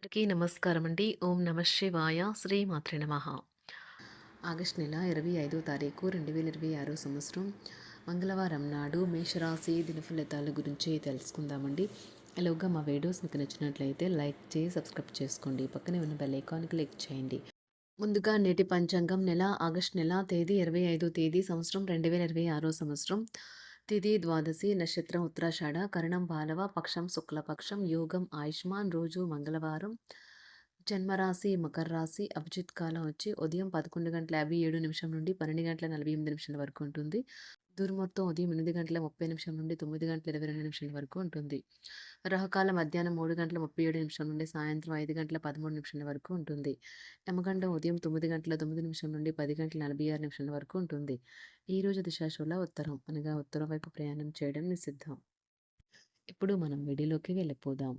అందరికీ నమస్కారం అండి. ఓం నమ శివాయ. శ్రీమాత్రే నమః. ఆగస్టు నెల 25వ తారీఖు 2026 సంవత్సరం మంగళవారం నాడు మేషరాశి దినఫలితాల గురించి తెలుసుకుందామండి. అలాగా మా వీడియోస్ మీకు నచ్చినట్లయితే లైక్ చేసి సబ్స్క్రైబ్ చేసుకోండి. పక్కనే ఉన్న బెల్ ఐకాన్ క్లిక్ చేయండి. ముందుగా నేటి పంచాంగం ఆగస్టు నెల తేదీ 25 తేదీ సంవత్సరం 2026 సంవత్సరం తిథి ద్వాదశి నక్షత్రం ఉత్తరాషాఢ కరణం బాలవ పక్షం శుక్లపక్షం యోగం ఆయుష్మాన్ రోజు మంగళవారం జన్మరాశి మకర రాశి అభిజిత్ కాలం వచ్చి ఉదయం 11:57 నుండి 12:48 వరకు ఉంటుంది. దుర్ముహూర్తం ఉదయం 8:30 నుండి 9:22 వరకు ఉంటుంది. రాహుకాలం మధ్యాహ్నం 3:37 నుండి సాయంత్రం 5:13 వరకు ఉంటుంది. యమగండం ఉదయం 9:09 నుండి 10:46 వరకు ఉంటుంది. ఈ రోజు దిశాశూల ఉత్తరం అనగా ఉత్తరం వైపు ప్రయాణం చేయడం నిషిద్ధం. ఇప్పుడు మనం వీడియోలోకి వెళ్ళిపోదాం.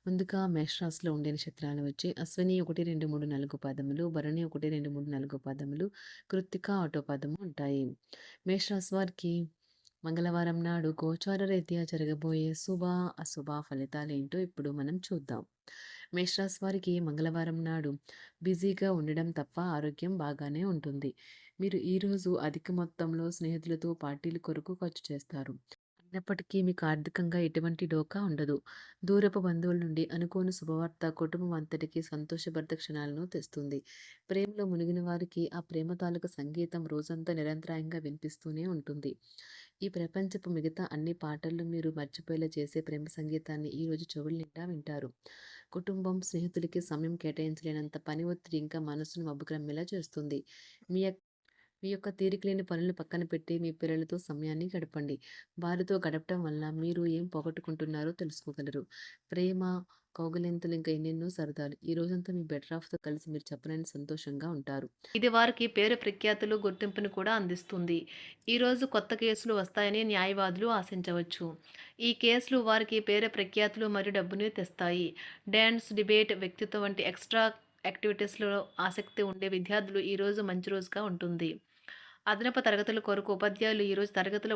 ముందుగా మేషరాశిలో ఉండే నక్షత్రాలు వచ్చి అశ్విని 1, 2, 3, 4 పాదములు, భరణి 1, 2, 3, 4 పాదములు, కృత్తిక ఒకటో పాదము ఉంటాయి. మేషరాశి వారికి మంగళవారం నాడు గోచార రీత్యా జరగబోయే శుభ అశుభ ఫలితాలు ఏంటో ఇప్పుడు మనం చూద్దాం. మేషరాశి వారికి మంగళవారం నాడు బిజీగా ఉండడం తప్ప ఆరోగ్యం బాగానే ఉంటుంది. మీరు ఈరోజు అధిక మొత్తంలో స్నేహితులతో పార్టీల కొరకు ఖర్చు చేస్తారు. అయినప్పటికీ మీకు ఆర్థికంగా ఎటువంటి డోకా ఉండదు. దూరపు బంధువుల నుండి అనుకోని శుభవార్త కుటుంబం అంతటికి సంతోషభరిత క్షణాలను తెస్తుంది. ప్రేమలో మునిగిన వారికి ఆ ప్రేమ తాలూకు సంగీతం రోజంతా నిరంతరాయంగా వినిపిస్తూనే ఉంటుంది. ఈ ప్రపంచపు మిగతా అన్ని పాటల్లో మీరు మర్చిపోయేలా చేసే ప్రేమ సంగీతాన్ని ఈరోజు చెవుల నిండా వింటారు. కుటుంబం, స్నేహితులకి సమయం కేటాయించలేనంత పని ఒత్తిడి ఇంకా మనసును మబ్బుకమ్మేలా చేస్తుంది. మీ మీ యొక్క తీరికలేని పనులు పక్కన పెట్టి మీ పిల్లలతో సమయాన్ని గడపండి. వారితో గడపటం వల్ల మీరు ఏం పోగొట్టుకుంటున్నారో తెలుసుకోగలరు. ప్రేమ, కౌగిలింతలు ఇంకా ఎన్నెన్నో సరదాలు. ఈ రోజంతా మీ బెటర్ హాఫ్‌తో కలిసి మీరు చెప్పలేని సంతోషంగా ఉంటారు. ఇది వారికి పేరు ప్రఖ్యాతులు, గుర్తింపును కూడా అందిస్తుంది. ఈరోజు కొత్త కేసులు వస్తాయని న్యాయవాదులు ఆశించవచ్చు. ఈ కేసులు వారికి పేరు ప్రఖ్యాతులు మరియు డబ్బుని తెస్తాయి. డాన్స్, డిబేట్, వ్యక్తిత్వం వంటి ఎక్స్‌ట్రా యాక్టివిటీస్‌లో ఆసక్తి ఉండే విద్యార్థులు ఈరోజు మంచి రోజుగా ఉంటుంది. అదనపు తరగతుల కొరకు ఉపాధ్యాయులు ఈరోజు తరగతిలో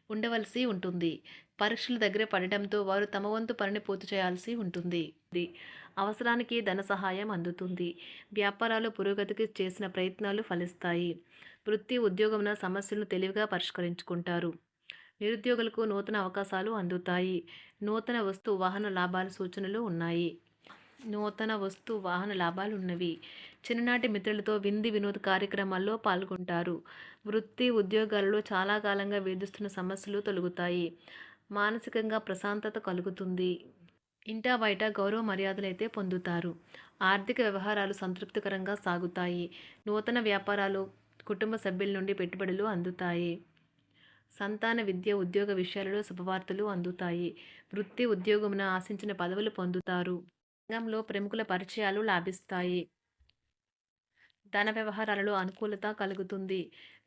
ఉండవలసి ఉంటుంది. పరీక్షలు దగ్గర పడడంతో వారు తమ వంతు పనిని పూర్తి చేయాల్సి ఉంటుంది. అవసరానికి ధన సహాయం అందుతుంది. వ్యాపారాలు పురోగతికి చేసిన ప్రయత్నాలు ఫలిస్తాయి. వృత్తి, ఉద్యోగమున సమస్యలను తెలివిగా పరిష్కరించుకుంటారు. నిరుద్యోగులకు నూతన అవకాశాలు అందుతాయి. నూతన వస్తు వాహన లాభాల సూచనలు ఉన్నాయి. నూతన వస్తు వాహన లాభాలున్నవి. చిన్ననాటి మిత్రులతో వినోద కార్యక్రమాల్లో పాల్గొంటారు. వృత్తి, ఉద్యోగాలలో చాలా కాలంగా వేధిస్తున్న సమస్యలు తొలగుతాయి. మానసికంగా ప్రశాంతత కలుగుతుంది. ఇంటా బయట గౌరవ మర్యాదలైతే పొందుతారు. ఆర్థిక వ్యవహారాలు సంతృప్తికరంగా సాగుతాయి. నూతన వ్యాపారాలు, కుటుంబ సభ్యుల నుండి పెట్టుబడులు అందుతాయి. సంతాన విద్య, ఉద్యోగ విషయాలలో శుభవార్తలు అందుతాయి. వృత్తి, ఉద్యోగమున ఆశించిన పదవులు పొందుతారు. రంగంలో ప్రముఖుల పరిచయాలు లాభిస్తాయి. ధన వ్యవహారాలలో అనుకూలత కలుగుతుంది.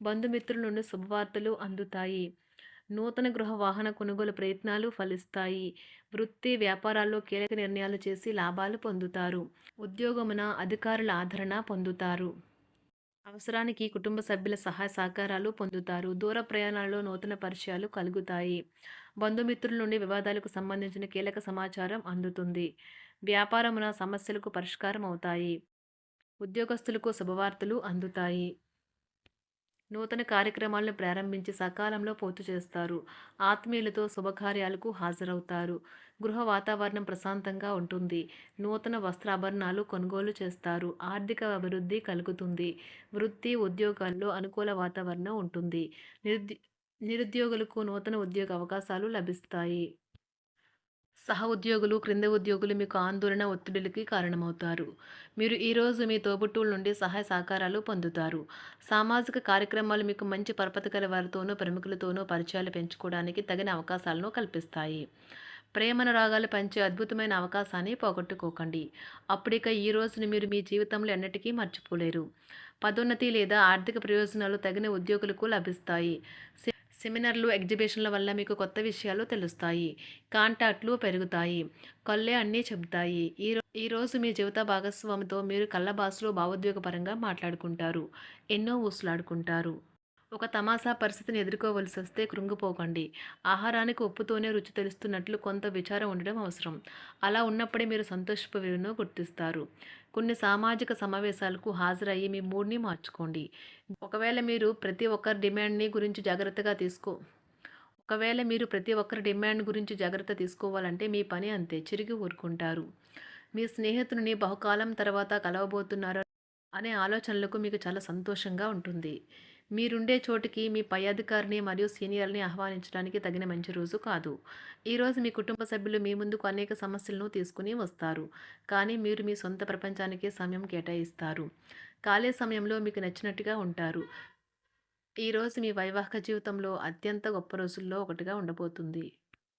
బంధుమిత్రుల నుండి శుభవార్తలు అందుతాయి. నూతన గృహ వాహన కొనుగోలు ప్రయత్నాలు ఫలిస్తాయి. వృత్తి, వ్యాపారాల్లో కీలక నిర్ణయాలు చేసి లాభాలు పొందుతారు. ఉద్యోగమున అధికారుల ఆదరణ పొందుతారు. అవసరానికి కుటుంబ సభ్యుల సహాయ సహకారాలు పొందుతారు. దూర ప్రయాణాలలో నూతన పరిచయాలు కలుగుతాయి. బంధుమిత్రుల నుండి వివాదాలకు సంబంధించిన కీలక సమాచారం అందుతుంది. వ్యాపారమున సమస్యలకు పరిష్కారం అవుతాయి. ఉద్యోగస్తులకు శుభవార్తలు అందుతాయి. నూతన కార్యక్రమాలను ప్రారంభించి సకాలంలో పూర్తి చేస్తారు. ఆత్మీయులతో శుభకార్యాలకు హాజరవుతారు. గృహ వాతావరణం ప్రశాంతంగా ఉంటుంది. నూతన వస్త్రాభరణాలు కొనుగోలు చేస్తారు. ఆర్థిక అభివృద్ధి కలుగుతుంది. వృత్తి, ఉద్యోగాల్లో అనుకూల వాతావరణం ఉంటుంది. నిరుద్యోగులకు నూతన ఉద్యోగ అవకాశాలు లభిస్తాయి. సహ ఉద్యోగులు, క్రింద ఉద్యోగులు మీకు ఆందోళన, ఒత్తిడిలకి కారణమవుతారు. మీరు ఈరోజు మీ తోబుట్టువుల నుండి సహాయ సహకారాలు పొందుతారు. సామాజిక కార్యక్రమాలు మీకు మంచి పరపతి గల వారితోనూ, ప్రముఖులతోనూ పరిచయాలు పెంచుకోవడానికి తగిన అవకాశాలను కల్పిస్తాయి. ప్రేమానురాగాలు పంచే అద్భుతమైన అవకాశాన్ని పోగొట్టుకోకండి. అప్పుడిక ఈ రోజుని మీరు మీ జీవితంలో ఎన్నటికీ మర్చిపోలేరు. పదోన్నతి లేదా ఆర్థిక ప్రయోజనాలు తగిన ఉద్యోగులకు లభిస్తాయి. సెమినార్లు, ఎగ్జిబిషన్ల వల్ల మీకు కొత్త విషయాలు తెలుస్తాయి. కాంటాక్ట్లు పెరుగుతాయి. కళ్ళే అన్నీ చెబుతాయి. ఈరోజు మీ జీవిత భాగస్వామితో మీరు కళ్ళ భాషలో భావోద్వేగపరంగా మాట్లాడుకుంటారు. ఎన్నో ఊసులాడుకుంటారు. ఒక తమాషా పరిస్థితిని ఎదుర్కోవలసొస్తే కృంగిపోకండి. ఆహారానికి ఉప్పుతోనే రుచి తెలుస్తున్నట్లు కొంత విచారం ఉండడం అవసరం. అలా ఉన్నప్పుడే మీరు సంతోషపు విలువను గుర్తిస్తారు. కొన్ని సామాజిక సమావేశాలకు హాజరయ్యి మీ మూడ్‌ని మార్చుకోండి. ఒకవేళ మీరు ప్రతి ఒక్కరి డిమాండ్‌ని గురించి జాగ్రత్తగా తీసుకో ఒకవేళ మీరు ప్రతి ఒక్కరి డిమాండ్ గురించి జాగ్రత్త తీసుకోవాలంటే మీ పని అంతే. చిరిగి ఊరుకుంటారు. మీ స్నేహితుడిని బహుకాలం తర్వాత కలవబోతున్నారు అనే ఆలోచనలకు మీకు చాలా సంతోషంగా ఉంటుంది. మీరుండే చోటికి మీ పై అధికారిని మరియు సీనియర్‌ని ఆహ్వానించడానికి తగిన మంచి రోజు కాదు. ఈరోజు మీ కుటుంబ సభ్యులు మీ ముందుకు అనేక సమస్యలను తీసుకుని వస్తారు. కానీ మీరు మీ సొంత ప్రపంచానికే సమయం కేటాయిస్తారు. ఖాళీ సమయంలో మీకు నచ్చినట్టుగా ఉంటారు. ఈరోజు మీ వైవాహిక జీవితంలో అత్యంత గొప్ప రోజుల్లో ఒకటిగా ఉండబోతుంది.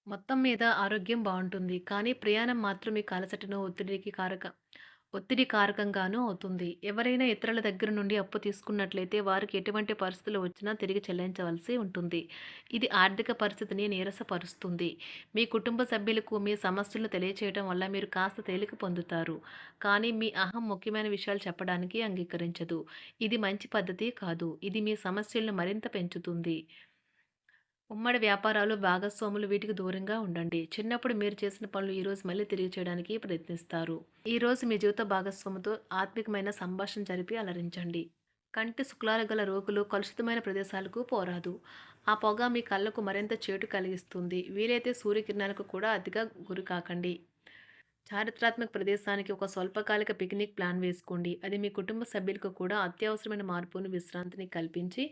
మొత్తం మీద ఆరోగ్యం బావుంటుంది. కానీ ప్రయాణం మాత్రం మీకు అలసటను, ఒత్తిడి కారకంగానూ అవుతుంది. ఎవరైనా ఇతరుల దగ్గర నుండి అప్పు తీసుకున్నట్లయితే వారికి ఎటువంటి పరిస్థితులు వచ్చినా తిరిగి చెల్లించవలసి ఉంటుంది. ఇది ఆర్థిక పరిస్థితిని నీరసపరుస్తుంది. మీ కుటుంబ సభ్యులకు మీ సమస్యలను తెలియచేయడం వల్ల మీరు కాస్త తేలిక పొందుతారు. కానీ మీ అహం ముఖ్యమైన విషయాలు చెప్పడానికి అంగీకరించదు. ఇది మంచి పద్ధతి కాదు. ఇది మీ సమస్యలను మరింత పెంచుతుంది. ఉమ్మడి వ్యాపారాలు, భాగస్వాములు వీటికి దూరంగా ఉండండి. చిన్నప్పుడు మీరు చేసిన పనులు ఈరోజు మళ్ళీ తిరిగి చేయడానికి ప్రయత్నిస్తారు. ఈరోజు మీ జీవిత భాగస్వామితో ఆత్మికమైన సంభాషణ జరిపి అలరించండి. కంటి శుక్లాలు గల రోగులు కలుషితమైన ప్రదేశాలకు పోరాదు. ఆ పొగ మీ కళ్ళకు మరింత చేటు కలిగిస్తుంది. వీలైతే సూర్యకిరణాలకు కూడా అతిగా గురికాకండి. చారిత్రాత్మక ప్రదేశానికి ఒక స్వల్పకాలిక పిక్నిక్ ప్లాన్ వేసుకోండి. అది మీ కుటుంబ సభ్యులకు కూడా అత్యవసరమైన మార్పును, విశ్రాంతిని కల్పించి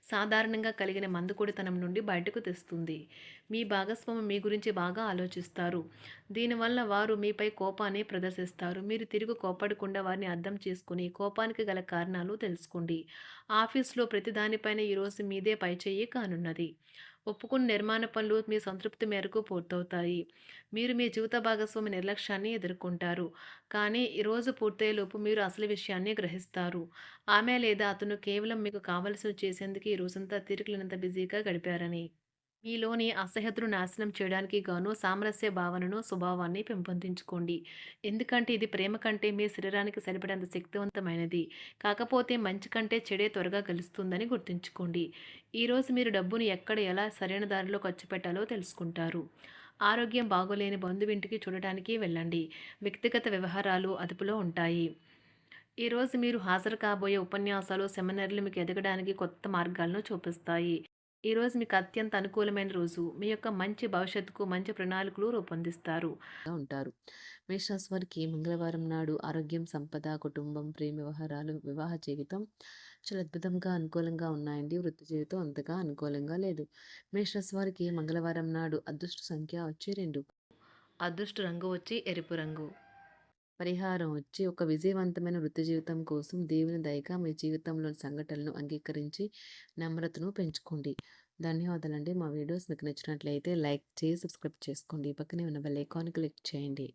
సాధారణంగా కలిగిన మందుకొడితనం నుండి బయటకు తెస్తుంది. మీ భాగస్వామి మీ గురించి బాగా ఆలోచిస్తారు. దీనివల్ల వారు మీపై కోపాన్ని ప్రదర్శిస్తారు. మీరు తిరిగి కోప్పడకుండా వారిని అర్థం చేసుకుని కోపానికి గల కారణాలు తెలుసుకోండి. ఆఫీస్‌లో ప్రతి దానిపైన ఈరోజు మీదే పైచేయి కానున్నది. ఒప్పుకున్న నిర్మాణ పనులు మీ సంతృప్తి మేరకు పూర్తవుతాయి. మీరు మీ జీవిత భాగస్వామి నిర్లక్ష్యాన్ని ఎదుర్కొంటారు. కానీ ఈ రోజు పూర్తయ్యేలోపు మీరు అసలు విషయాన్ని గ్రహిస్తారు. ఆమె లేదా అతను కేవలం మీకు కావలసినవి చేసేందుకు ఈ రోజంతా తీరికలేనంత బిజీగా గడిపారని. మీలోని అసహ్యతను నాశనం చేయడానికి గాను సామరస్య భావనను, స్వభావాన్ని పెంపొందించుకోండి. ఎందుకంటే ఇది ప్రేమ కంటే మీ శరీరానికి సరిపడేంత శక్తివంతమైనది. కాకపోతే మంచి కంటే చెడే త్వరగా గెలుస్తుందని గుర్తుంచుకోండి. ఈరోజు మీరు డబ్బును ఎక్కడ, ఎలా సరైన దారిలో ఖర్చు పెట్టాలో తెలుసుకుంటారు. ఆరోగ్యం బాగోలేని బంధువింటికి చూడటానికి వెళ్ళండి. వ్యక్తిగత వ్యవహారాలు అదుపులో ఉంటాయి. ఈరోజు మీరు హాజరు కాబోయే ఉపన్యాసాలు, సెమినార్లు మీకు ఎదగడానికి కొత్త మార్గాలను చూపిస్తాయి. ఈరోజు మీకు అత్యంత అనుకూలమైన రోజు. మీ యొక్క మంచి భవిష్యత్తుకు మంచి ప్రణాళికలు రూపొందిస్తారు. ఉంటారు. మేషరాశి వారికి మంగళవారం నాడు ఆరోగ్యం, సంపద, కుటుంబం, ప్రేమ వ్యవహారాలు, వివాహ జీవితం చాలా అద్భుతంగా అనుకూలంగా ఉన్నాయండి. వృత్తి జీవితం అంతగా అనుకూలంగా లేదు. మేషరాశి వారికి మంగళవారం నాడు అదృష్ట సంఖ్య వచ్చి 2. అదృష్ట రంగు వచ్చి ఎరుపు రంగు. పరిహారం వచ్చి ఒక విజయవంతమైన వృత్తి జీవితం కోసం దేవుని దయగా మీ జీవితంలోని సంఘటనలను అంగీకరించి నమ్రతను పెంచుకోండి. ధన్యవాదాలండి. మా వీడియోస్ మీకు నచ్చినట్లయితే లైక్ చేసి సబ్స్క్రైబ్ చేసుకోండి. పక్కనే ఉన్న బెల్ ఐకాన్ క్లిక్ చేయండి.